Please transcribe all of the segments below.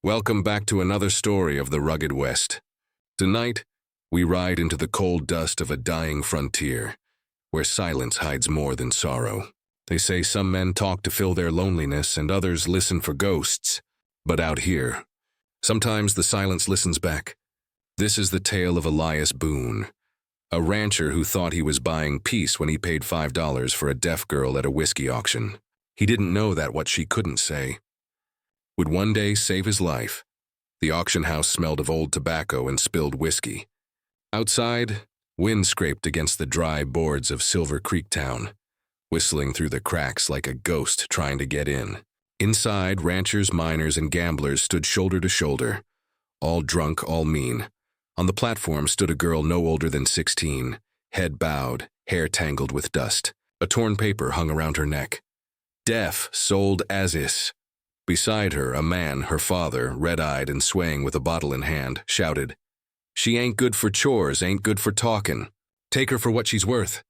Welcome back to another story of the rugged West. Tonight, we ride into the cold dust of a dying frontier, where silence hides more than sorrow. They say some men talk to fill their loneliness and others listen for ghosts. But out here, sometimes the silence listens back. This is the tale of Elias Boone, a rancher who thought he was buying peace when he paid $5 for a deaf girl at a whiskey auction. He didn't know that what she couldn't say would one day save his life. The auction house smelled of old tobacco and spilled whiskey. Outside, wind scraped against the dry boards of Silver Creek Town, whistling through the cracks like a ghost trying to get in. Inside, ranchers, miners, and gamblers stood shoulder to shoulder, all drunk, all mean. On the platform stood a girl no older than 16, head bowed, hair tangled with dust. A torn paper hung around her neck. Deaf, sold as is. Beside her, a man, her father, red-eyed and swaying with a bottle in hand, shouted, "She ain't good for chores, ain't good for talkin'. Take her for what she's worth."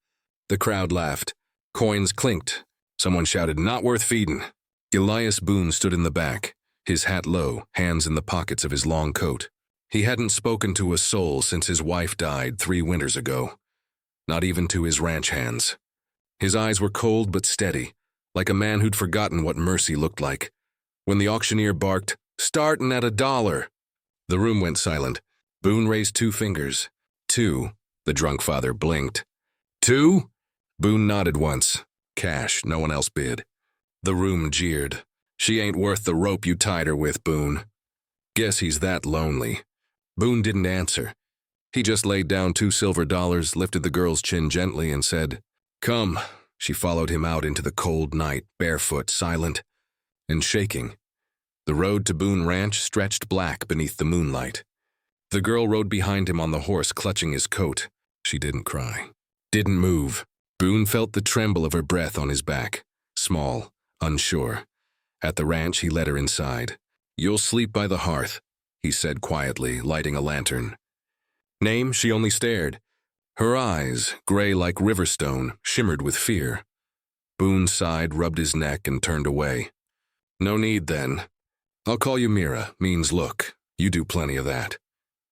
The crowd laughed. Coins clinked. Someone shouted, "Not worth feedin'." Elias Boone stood in the back, his hat low, hands in the pockets of his long coat. He hadn't spoken to a soul since his wife died 3 winters ago, not even to his ranch hands. His eyes were cold but steady, like a man who'd forgotten what mercy looked like. When the auctioneer barked, "Startin' at $1," the room went silent. Boone raised 2 fingers. 2, the drunk father blinked. 2? Boone nodded once. Cash, no one else bid. The room jeered. "She ain't worth the rope you tied her with, Boone." "Guess he's that lonely." Boone didn't answer. He just laid down 2 silver dollars, lifted the girl's chin gently, and said, "Come." She followed him out into the cold night, barefoot, silent, and shaking. The road to Boone Ranch stretched black beneath the moonlight. The girl rode behind him on the horse, clutching his coat. She didn't cry, didn't move. Boone felt the tremble of her breath on his back, small, unsure. At the ranch, he led her inside. "You'll sleep by the hearth," he said quietly, lighting a lantern. Name? She only stared. Her eyes, gray like riverstone, shimmered with fear. Boone sighed, rubbed his neck, and turned away. "No need, then. I'll call you Mira, means look. You do plenty of that."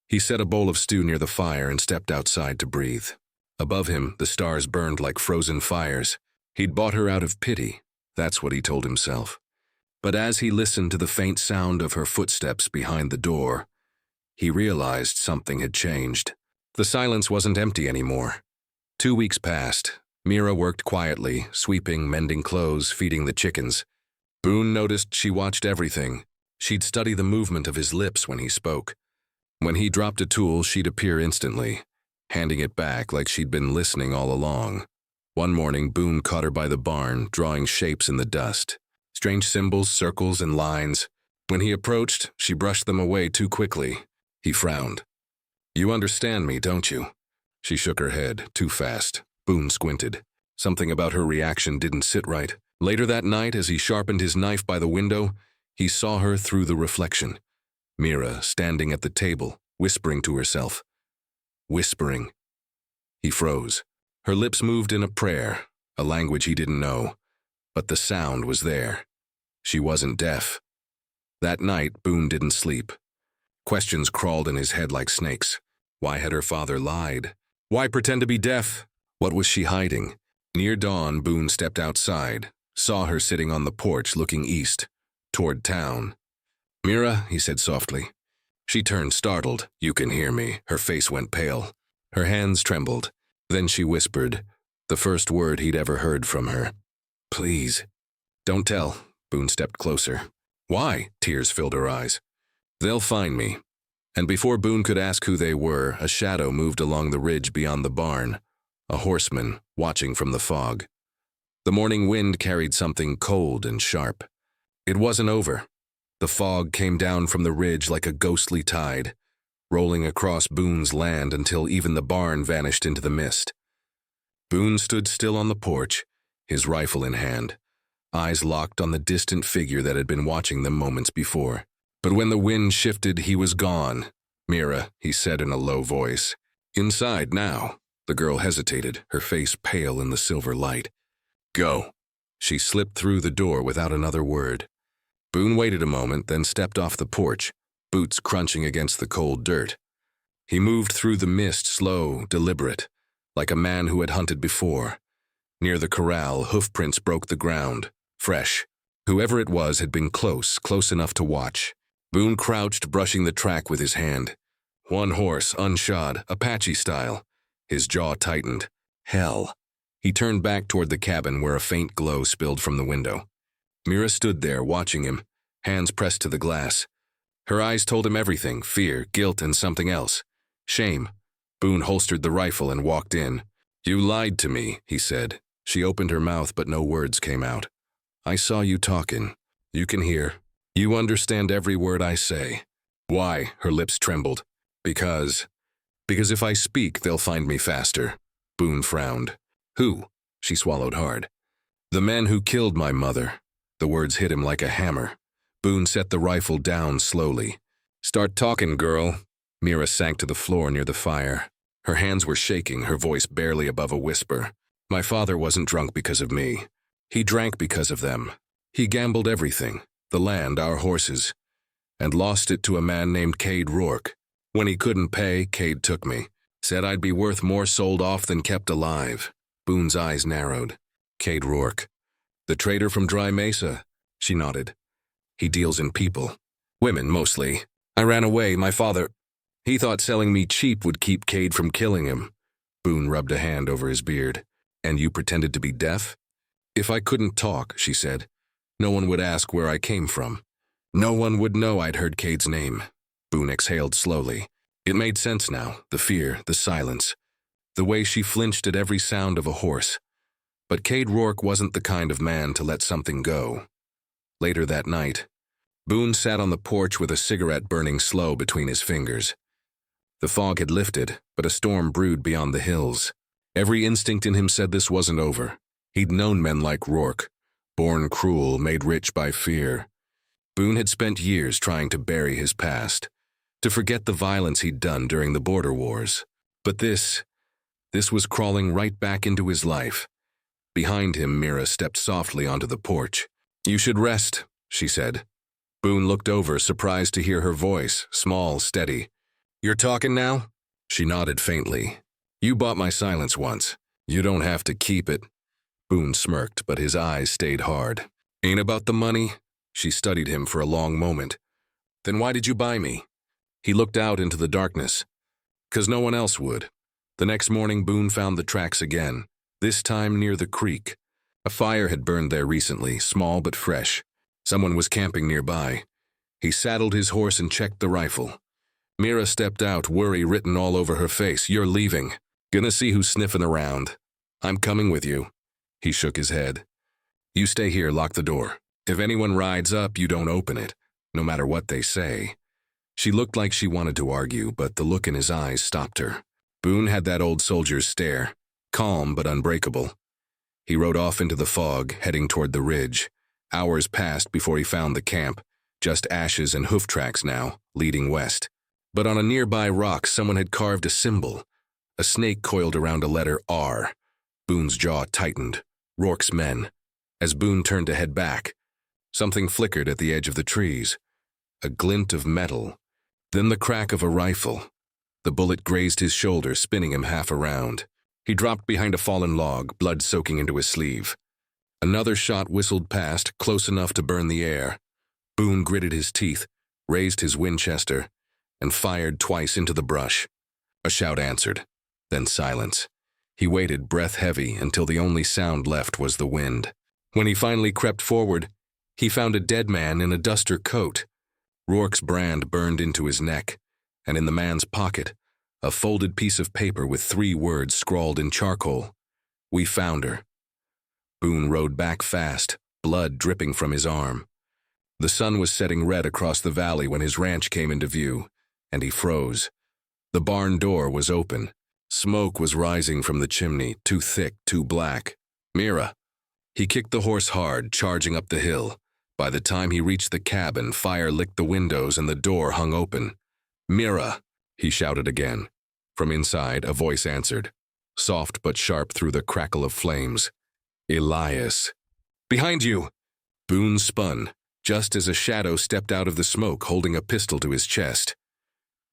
He set a bowl of stew near the fire and stepped outside to breathe. Above him, the stars burned like frozen fires. He'd bought her out of pity, that's what he told himself. But as he listened to the faint sound of her footsteps behind the door, he realized something had changed. The silence wasn't empty anymore. 2 weeks passed. Mira worked quietly, sweeping, mending clothes, feeding the chickens. Boone noticed she watched everything. She'd study the movement of his lips when he spoke. When he dropped a tool, she'd appear instantly, handing it back like she'd been listening all along. One morning, Boone caught her by the barn, drawing shapes in the dust. Strange symbols, circles, and lines. When he approached, she brushed them away too quickly. He frowned. "You understand me, don't you?" She shook her head, too fast. Boone squinted. Something about her reaction didn't sit right. Later that night, as he sharpened his knife by the window, he saw her through the reflection. Mira, standing at the table, whispering to herself. Whispering. He froze. Her lips moved in a prayer, a language he didn't know, but the sound was there. She wasn't deaf. That night, Boone didn't sleep. Questions crawled in his head like snakes. Why had her father lied? Why pretend to be deaf? What was she hiding? Near dawn, Boone stepped outside, saw her sitting on the porch looking east, toward town. "Mira," he said softly. She turned, startled. "You can hear me." Her face went pale. Her hands trembled. Then she whispered, the first word he'd ever heard from her. "Please." "Don't tell." Boone stepped closer. "Why?" Tears filled her eyes. "They'll find me." And before Boone could ask who they were, a shadow moved along the ridge beyond the barn, a horseman watching from the fog. The morning wind carried something cold and sharp. It wasn't over. The fog came down from the ridge like a ghostly tide, rolling across Boone's land until even the barn vanished into the mist. Boone stood still on the porch, his rifle in hand, eyes locked on the distant figure that had been watching them moments before. But when the wind shifted, he was gone. "Mira," he said in a low voice. "Inside now." The girl hesitated, her face pale in the silver light. "Go." She slipped through the door without another word. Boone waited a moment, then stepped off the porch, boots crunching against the cold dirt. He moved through the mist, slow, deliberate, like a man who had hunted before. Near the corral, hoofprints broke the ground, fresh. Whoever it was had been close enough to watch. Boone crouched, brushing the track with his hand. One horse, unshod, Apache style. His jaw tightened. Hell. He turned back toward the cabin where a faint glow spilled from the window. Mira stood there, watching him, hands pressed to the glass. Her eyes told him everything, fear, guilt, and something else. Shame. Boone holstered the rifle and walked in. "You lied to me," he said. She opened her mouth, but no words came out. "I saw you talking. You can hear. You understand every word I say." "Why?" Her lips trembled. Because if I speak, they'll find me faster." Boone frowned. "Who?" She swallowed hard. "The men who killed my mother." The words hit him like a hammer. Boone set the rifle down slowly. "Start talking, girl." Mira sank to the floor near the fire. Her hands were shaking, her voice barely above a whisper. "My father wasn't drunk because of me. He drank because of them. He gambled everything, the land, our horses, and lost it to a man named Cade Rourke. When he couldn't pay, Cade took me. Said I'd be worth more sold off than kept alive." Boone's eyes narrowed. "Cade Rourke. The trader from Dry Mesa?" She nodded. "He deals in people. Women, mostly. I ran away, my father. He thought selling me cheap would keep Cade from killing him." Boone rubbed a hand over his beard. "And you pretended to be deaf?" "If I couldn't talk," she said, "no one would ask where I came from. No one would know I'd heard Cade's name." Boone exhaled slowly. It made sense now, the fear, the silence, the way she flinched at every sound of a horse. But Cade Rourke wasn't the kind of man to let something go. Later that night, Boone sat on the porch with a cigarette burning slow between his fingers. The fog had lifted, but a storm brewed beyond the hills. Every instinct in him said this wasn't over. He'd known men like Rourke, born cruel, made rich by fear. Boone had spent years trying to bury his past, to forget the violence he'd done during the border wars. But this was crawling right back into his life. Behind him, Mira stepped softly onto the porch. "You should rest," she said. Boone looked over, surprised to hear her voice, small, steady. "You're talking now?" She nodded faintly. "You bought my silence once. You don't have to keep it." Boone smirked, but his eyes stayed hard. "Ain't about the money?" She studied him for a long moment. "Then why did you buy me?" He looked out into the darkness. "'Cause no one else would." The next morning, Boone found the tracks again, this time near the creek. A fire had burned there recently, small but fresh. Someone was camping nearby. He saddled his horse and checked the rifle. Mira stepped out, worry written all over her face. "You're leaving. Gonna see who's sniffing around." "I'm coming with you." He shook his head. "You stay here, lock the door. If anyone rides up, you don't open it, no matter what they say." She looked like she wanted to argue, but the look in his eyes stopped her. Boone had that old soldier's stare, calm but unbreakable. He rode off into the fog, heading toward the ridge. Hours passed before he found the camp, just ashes and hoof tracks now, leading west. But on a nearby rock, someone had carved a symbol, a snake coiled around a letter R. Boone's jaw tightened. Rourke's men. As Boone turned to head back, something flickered at the edge of the trees. A glint of metal, then the crack of a rifle. The bullet grazed his shoulder, spinning him half around. He dropped behind a fallen log, blood soaking into his sleeve. Another shot whistled past, close enough to burn the air. Boone gritted his teeth, raised his Winchester, and fired twice into the brush. A shout answered, then silence. He waited, breath heavy, until the only sound left was the wind. When he finally crept forward, he found a dead man in a duster coat. Rourke's brand burned into his neck, and in the man's pocket, a folded piece of paper with 3 words scrawled in charcoal. "We found her." Boone rode back fast, blood dripping from his arm. The sun was setting red across the valley when his ranch came into view, and he froze. The barn door was open. Smoke was rising from the chimney, too thick, too black. "Mira." He kicked the horse hard, charging up the hill. By the time he reached the cabin, fire licked the windows and the door hung open. "Mira," he shouted again. From inside, a voice answered, soft but sharp through the crackle of flames. "Elias." "Behind you!" Boone spun, just as a shadow stepped out of the smoke holding a pistol to his chest.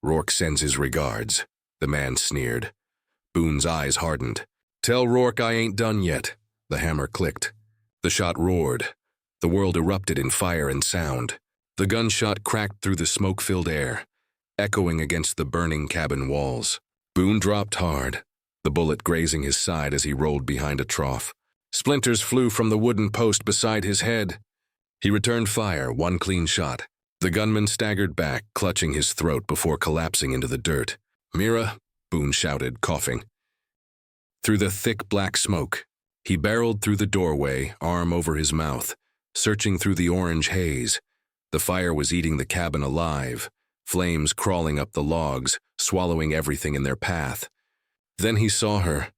"Rourke sends his regards," the man sneered. Boone's eyes hardened. "Tell Rourke I ain't done yet." The hammer clicked. The shot roared. The world erupted in fire and sound. The gunshot cracked through the smoke-filled air, echoing against the burning cabin walls. Boone dropped hard, the bullet grazing his side as he rolled behind a trough. Splinters flew from the wooden post beside his head. He returned fire, one clean shot. The gunman staggered back, clutching his throat before collapsing into the dirt. "Mira," Boone shouted, coughing. Through the thick black smoke, he barreled through the doorway, arm over his mouth, searching through the orange haze. The fire was eating the cabin alive, flames crawling up the logs, swallowing everything in their path. Then he saw her.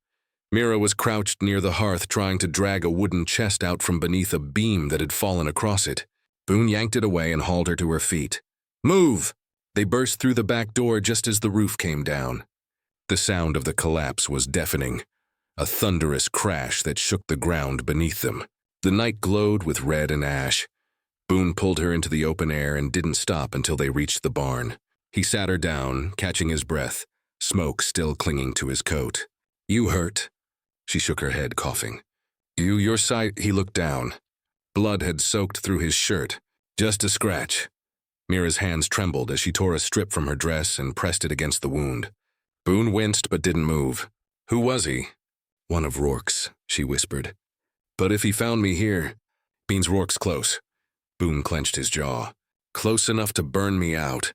Mira was crouched near the hearth trying to drag a wooden chest out from beneath a beam that had fallen across it. Boone yanked it away and hauled her to her feet. "Move!" They burst through the back door just as the roof came down. The sound of the collapse was deafening, a thunderous crash that shook the ground beneath them. The night glowed with red and ash. Boone pulled her into the open air and didn't stop until they reached the barn. He sat her down, catching his breath, smoke still clinging to his coat. "You hurt?" She shook her head, coughing. Your side." He looked down. Blood had soaked through his shirt. "Just a scratch." Mira's hands trembled as she tore a strip from her dress and pressed it against the wound. Boone winced but didn't move. "Who was he?" "One of Rourke's," she whispered. "But if he found me here, means Rourke's close." Boone clenched his jaw. "Close enough to burn me out."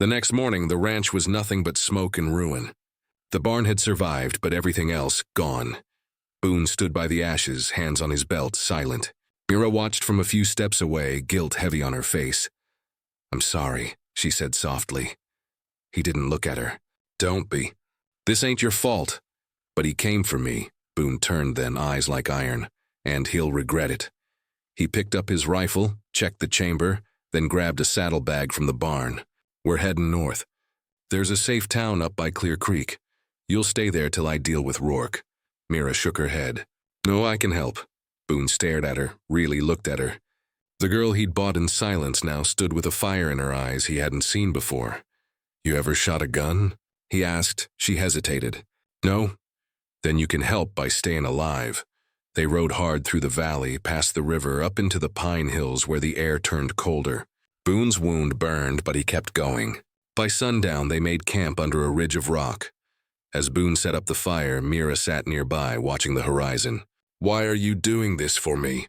The next morning, the ranch was nothing but smoke and ruin. The barn had survived, but everything else gone. Boone stood by the ashes, hands on his belt, silent. Mira watched from a few steps away, guilt heavy on her face. "I'm sorry," she said softly. He didn't look at her. "Don't be. This ain't your fault." "But he came for me." Boone turned then, eyes like iron. "And he'll regret it." He picked up his rifle, checked the chamber, then grabbed a saddlebag from the barn. "We're heading north. There's a safe town up by Clear Creek. You'll stay there till I deal with Rourke." Mira shook her head. "No, I can help." Boone stared at her, really looked at her. The girl he'd bought in silence now stood with a fire in her eyes he hadn't seen before. "You ever shot a gun?" he asked. She hesitated. "No?" "Then you can help by staying alive." They rode hard through the valley, past the river, up into the pine hills where the air turned colder. Boone's wound burned, but he kept going. By sundown, they made camp under a ridge of rock. As Boone set up the fire, Mira sat nearby, watching the horizon. "Why are you doing this for me?"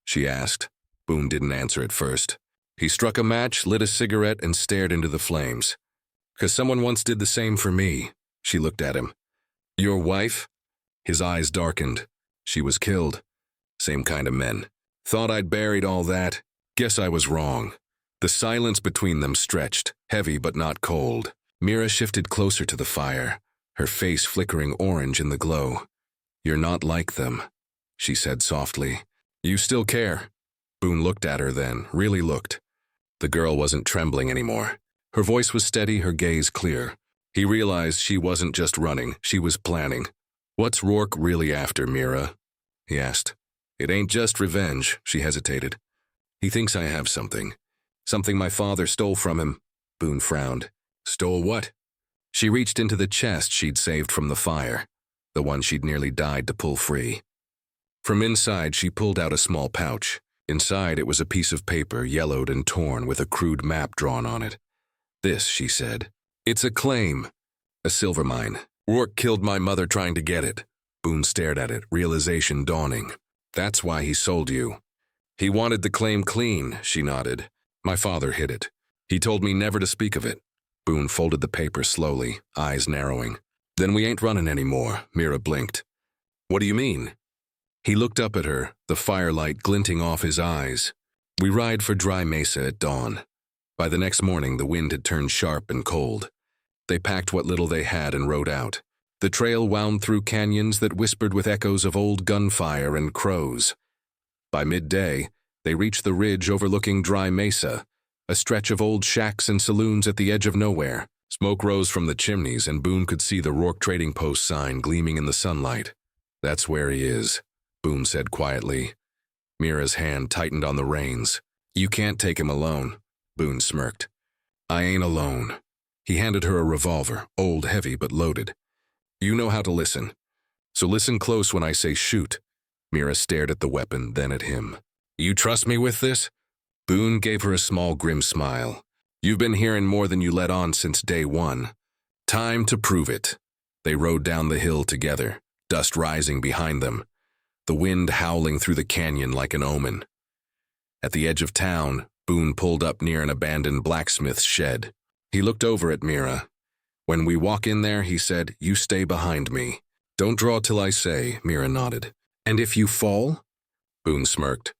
she asked. Boone didn't answer at first. He struck a match, lit a cigarette, and stared into the flames. "'Cause someone once did the same for me." She looked at him. "Your wife?" His eyes darkened. "She was killed. Same kind of men. Thought I'd buried all that. Guess I was wrong." The silence between them stretched, heavy but not cold. Mira shifted closer to the fire, her face flickering orange in the glow. "You're not like them," she said softly. "You still care." Boone looked at her then, really looked. The girl wasn't trembling anymore. Her voice was steady, her gaze clear. He realized she wasn't just running, she was planning. "What's Rourke really after, Mira?" he asked. "It ain't just revenge," she hesitated. "He thinks I have something. Something my father stole from him." Boone frowned. "Stole what?" She reached into the chest she'd saved from the fire, the one she'd nearly died to pull free. From inside, she pulled out a small pouch. Inside, it was a piece of paper, yellowed and torn, with a crude map drawn on it. "This," she said. "It's a claim. A silver mine. Rourke killed my mother trying to get it." Boone stared at it, realization dawning. "That's why he sold you." "He wanted the claim clean," she nodded. "My father hid it. He told me never to speak of it." Boone folded the paper slowly, eyes narrowing. "Then we ain't running anymore," Mira blinked. "What do you mean?" He looked up at her, the firelight glinting off his eyes. "We ride for Dry Mesa at dawn." By the next morning, the wind had turned sharp and cold. They packed what little they had and rode out. The trail wound through canyons that whispered with echoes of old gunfire and crows. By midday, they reached the ridge overlooking Dry Mesa, a stretch of old shacks and saloons at the edge of nowhere. Smoke rose from the chimneys, and Boone could see the Rourke Trading Post sign gleaming in the sunlight. "That's where he is," Boone said quietly. Mira's hand tightened on the reins. You can't take him alone, Boone smirked. I ain't alone. He handed her a revolver, old, heavy, but loaded. You know how to listen. So listen close when I say shoot. Mira stared at the weapon, then at him. You trust me with this? Boone gave her a small, grim smile. You've been hearing more than you let on since day one. Time to prove it. They rode down the hill together, dust rising behind them, the wind howling through the canyon like an omen. At the edge of town, Boone pulled up near an abandoned blacksmith's shed. He looked over at Mira. When we walk in there, he said, you stay behind me. Don't draw till I say, Mira nodded. And if you fall? Boone smirked.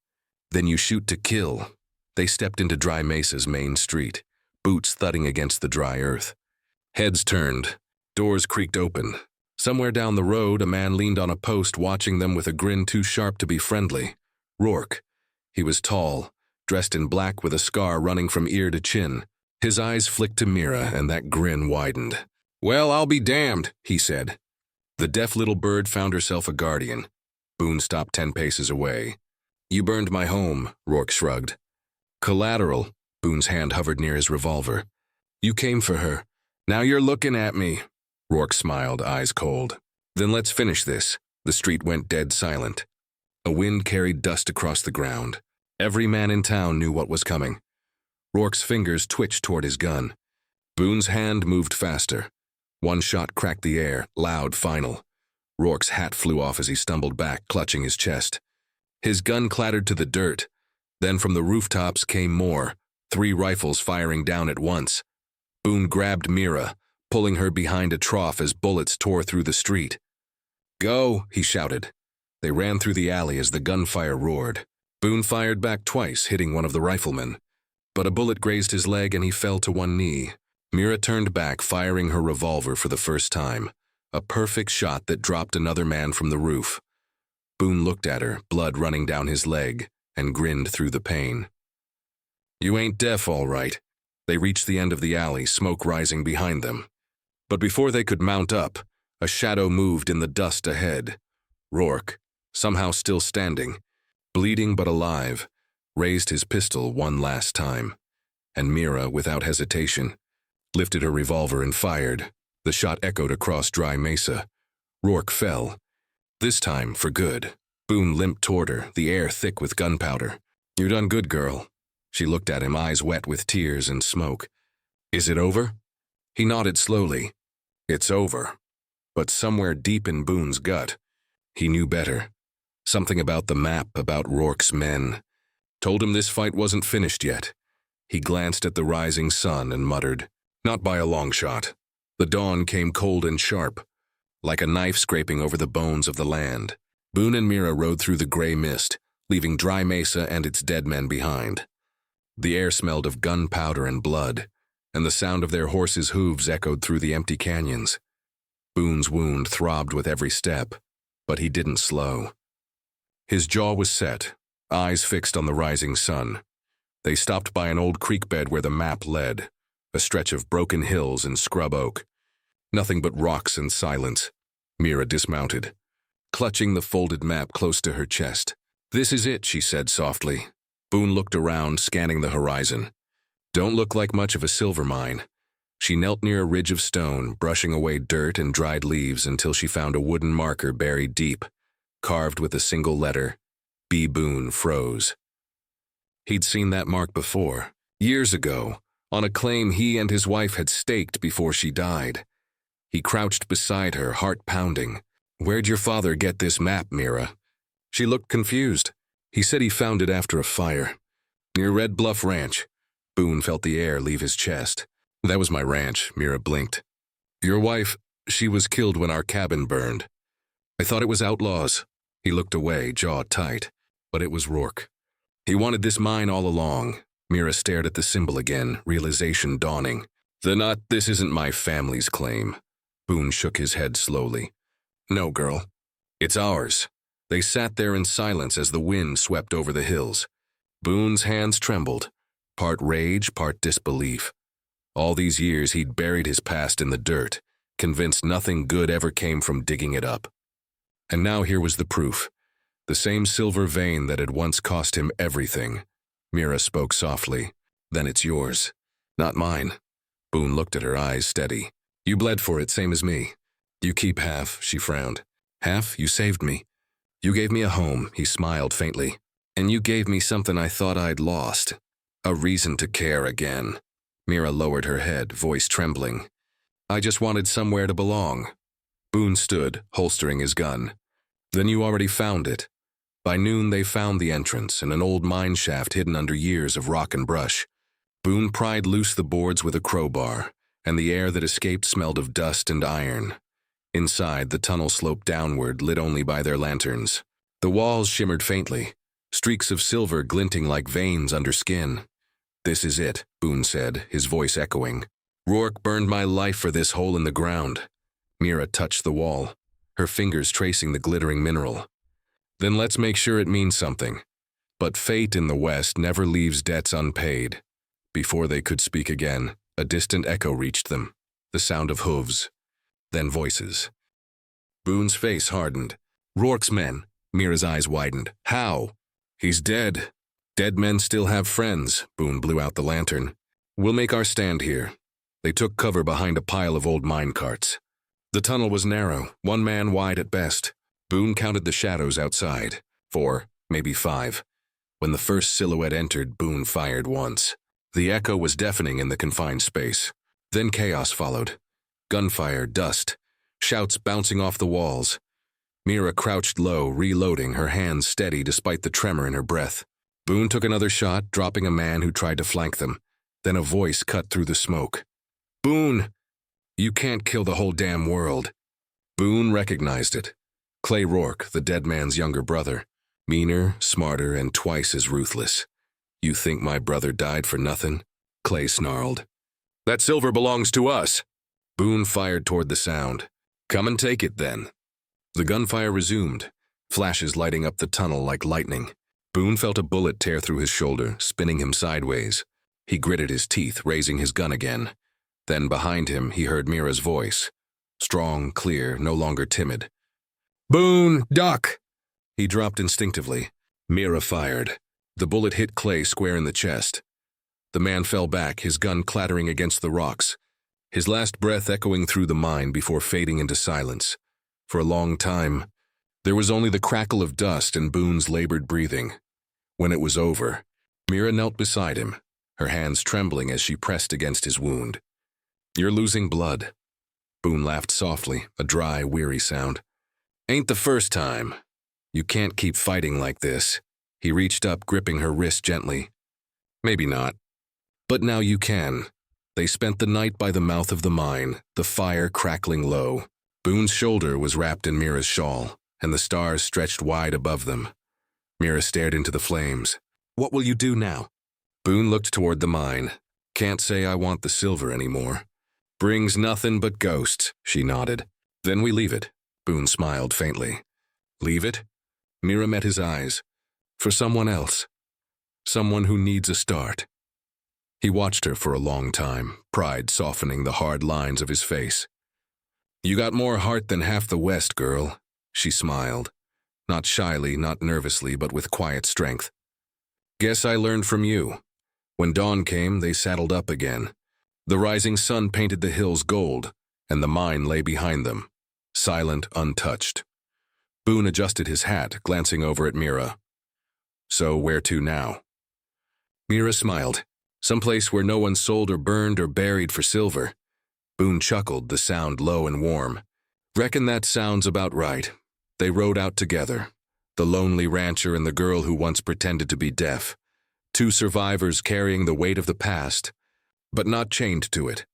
Then you shoot to kill. They stepped into Dry Mesa's main street, boots thudding against the dry earth. Heads turned. Doors creaked open. Somewhere down the road, a man leaned on a post watching them with a grin too sharp to be friendly. Rourke. He was tall, dressed in black with a scar running from ear to chin. His eyes flicked to Mira, and that grin widened. Well, I'll be damned, he said. The deaf little bird found herself a guardian. Boone stopped 10 paces away. You burned my home, Rourke shrugged. Collateral, Boone's hand hovered near his revolver. You came for her. Now you're looking at me. Rourke smiled, eyes cold. Then let's finish this. The street went dead silent. A wind carried dust across the ground. Every man in town knew what was coming. Rourke's fingers twitched toward his gun. Boone's hand moved faster. One shot cracked the air, loud, final. Rourke's hat flew off as he stumbled back, clutching his chest. His gun clattered to the dirt. Then from the rooftops came more, 3 rifles firing down at once. Boone grabbed Mira, pulling her behind a trough as bullets tore through the street. Go, he shouted. They ran through the alley as the gunfire roared. Boone fired back twice, hitting one of the riflemen. But a bullet grazed his leg and he fell to one knee. Mira turned back, firing her revolver for the first time. A perfect shot that dropped another man from the roof. Boone looked at her, blood running down his leg, and grinned through the pain. You ain't deaf, all right. They reached the end of the alley, smoke rising behind them. But before they could mount up, a shadow moved in the dust ahead. Rourke, somehow still standing, bleeding but alive, raised his pistol one last time. And Mira, without hesitation, lifted her revolver and fired. The shot echoed across Dry Mesa. Rourke fell. This time, for good. Boone limped toward her, the air thick with gunpowder. You done good, girl. She looked at him, eyes wet with tears and smoke. Is it over? He nodded slowly. It's over. But somewhere deep in Boone's gut, he knew better. Something about the map, about Rourke's men. Told him this fight wasn't finished yet. He glanced at the rising sun and muttered, not by a long shot. The dawn came cold and sharp, like a knife scraping over the bones of the land. Boone and Mira rode through the gray mist, leaving Dry Mesa and its dead men behind. The air smelled of gunpowder and blood, and the sound of their horses' hooves echoed through the empty canyons. Boone's wound throbbed with every step, but he didn't slow. His jaw was set, eyes fixed on the rising sun. They stopped by an old creek bed where the map led, a stretch of broken hills and scrub oak. Nothing but rocks and silence. Mira dismounted, clutching the folded map close to her chest. This is it, she said softly. Boone looked around, scanning the horizon. Don't look like much of a silver mine. She knelt near a ridge of stone, brushing away dirt and dried leaves until she found a wooden marker buried deep, carved with a single letter. B. Boone froze. He'd seen that mark before, years ago, on a claim he and his wife had staked before she died. He crouched beside her, heart pounding. Where'd your father get this map, Mira? She looked confused. He said he found it after a fire. Near Red Bluff Ranch. Boone felt the air leave his chest. That was my ranch, Mira blinked. Your wife, she was killed when our cabin burned. I thought it was Outlaws. He looked away, jaw tight. But it was Rourke. He wanted this mine all along. Mira stared at the symbol again, realization dawning. This isn't my family's claim. Boone shook his head slowly. No, girl. It's ours. They sat there in silence as the wind swept over the hills. Boone's hands trembled, part rage, part disbelief. All these years he'd buried his past in the dirt, convinced nothing good ever came from digging it up. And now here was the proof. The same silver vein that had once cost him everything. Mira spoke softly. Then it's yours, not mine. Boone looked at her, eyes steady. You bled for it, same as me. You keep half, she frowned. Half? You saved me. You gave me a home, he smiled faintly. And you gave me something I thought I'd lost. A reason to care again. Mira lowered her head, voice trembling. I just wanted somewhere to belong. Boone stood, holstering his gun. Then you already found it. By noon they found the entrance in an old mine shaft hidden under years of rock and brush. Boone pried loose the boards with a crowbar, and the air that escaped smelled of dust and iron. Inside, the tunnel sloped downward, lit only by their lanterns. The walls shimmered faintly, streaks of silver glinting like veins under skin. This is it, Boone said, his voice echoing. Rourke burned my life for this hole in the ground. Mira touched the wall, her fingers tracing the glittering mineral. Then let's make sure it means something. But fate in the West never leaves debts unpaid. Before they could speak again, a distant echo reached them, the sound of hooves, then voices. Boone's face hardened. Rourke's men. Mira's eyes widened. How? He's dead. Dead men still have friends. Boone blew out the lantern. We'll make our stand here. They took cover behind a pile of old mine carts. The tunnel was narrow, 1 man wide at best. Boone counted the shadows outside. 4, maybe 5. When the first silhouette entered, Boone fired once. The echo was deafening in the confined space. Then chaos followed. Gunfire, dust, shouts bouncing off the walls. Mira crouched low, reloading, her hands steady despite the tremor in her breath. Boone took another shot, dropping a man who tried to flank them. Then a voice cut through the smoke. Boone! You can't kill the whole damn world. Boone recognized it. Clay Rourke, the dead man's younger brother. Meaner, smarter, and twice as ruthless. You think my brother died for nothing? Clay snarled. That silver belongs to us. Boone fired toward the sound. Come and take it, then. The gunfire resumed, flashes lighting up the tunnel like lightning. Boone felt a bullet tear through his shoulder, spinning him sideways. He gritted his teeth, raising his gun again. Then behind him, he heard Mira's voice. Strong, clear, no longer timid. Boone, duck! He dropped instinctively. Mira fired. The bullet hit Clay square in the chest. The man fell back, his gun clattering against the rocks, his last breath echoing through the mine before fading into silence. For a long time, there was only the crackle of dust and Boone's labored breathing. When it was over, Mira knelt beside him, her hands trembling as she pressed against his wound. You're losing blood. Boone laughed softly, a dry, weary sound. Ain't the first time. You can't keep fighting like this. He reached up, gripping her wrist gently. Maybe not. But now you can. They spent the night by the mouth of the mine, the fire crackling low. Boone's shoulder was wrapped in Mira's shawl, and the stars stretched wide above them. Mira stared into the flames. What will you do now? Boone looked toward the mine. Can't say I want the silver anymore. Brings nothing but ghosts, she nodded. Then we leave it. Boone smiled faintly. Leave it? Mira met his eyes. For someone else. Someone who needs a start. He watched her for a long time, pride softening the hard lines of his face. You got more heart than half the West, girl, she smiled. Not shyly, not nervously, but with quiet strength. Guess I learned from you. When dawn came, they saddled up again. The rising sun painted the hills gold, and the mine lay behind them, silent, untouched. Boone adjusted his hat, glancing over at Mira. So where to now? Mira smiled. Someplace where no one sold or burned or buried for silver. Boone chuckled, the sound low and warm. Reckon that sounds about right. They rode out together. The lonely rancher and the girl who once pretended to be deaf. 2 survivors carrying the weight of the past, but not chained to it.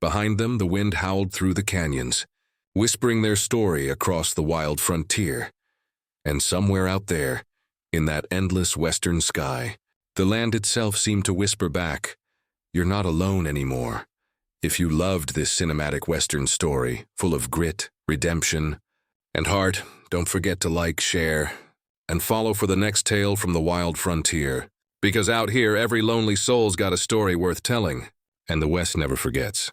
Behind them, the wind howled through the canyons, whispering their story across the wild frontier. And somewhere out there, in that endless western sky, the land itself seemed to whisper back, you're not alone anymore. If you loved this cinematic western story, full of grit, redemption, and heart, don't forget to like, share, and follow for the next tale from the wild frontier. Because out here, every lonely soul's got a story worth telling, and the West never forgets.